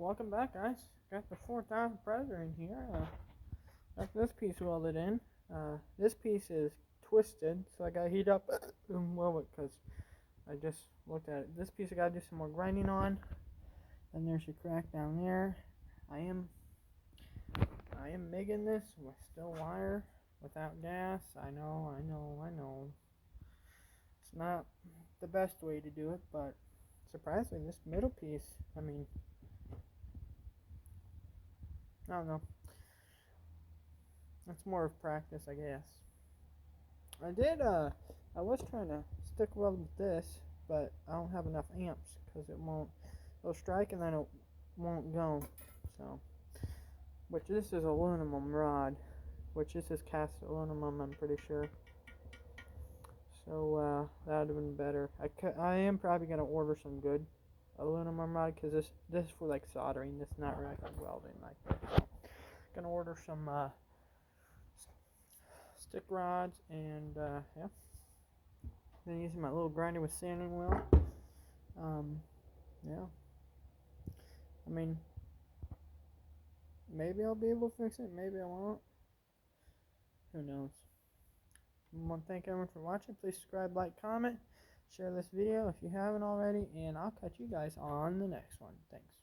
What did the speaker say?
welcome back, guys. Got the 4,000 Predator in here. Got this piece welded in. This piece is twisted, so I gotta heat up and weld it because I just looked at it. This piece I gotta do some more grinding on. And there's your crack down there. I am MIGing this with steel wire without gas. I know. It's not the best way to do it, but surprisingly, this middle piece, I don't know. It's more of practice, I guess. I was trying to stick weld with this, but I don't have enough amps because it'll strike and then it won't go. So, which this is aluminum rod, which this is cast aluminum, I'm pretty sure. So, that would have been better. I am probably going to order some good aluminum rod because this is for like soldering. This is not really like welding like this. So, going to order some stick rods and yeah. Then using my little grinder with sanding wheel. Yeah. I mean, maybe I'll be able to fix it. Maybe I won't. Who knows? I want to thank everyone for watching. Please subscribe, like, comment, share this video if you haven't already, and I'll catch you guys on the next one. Thanks.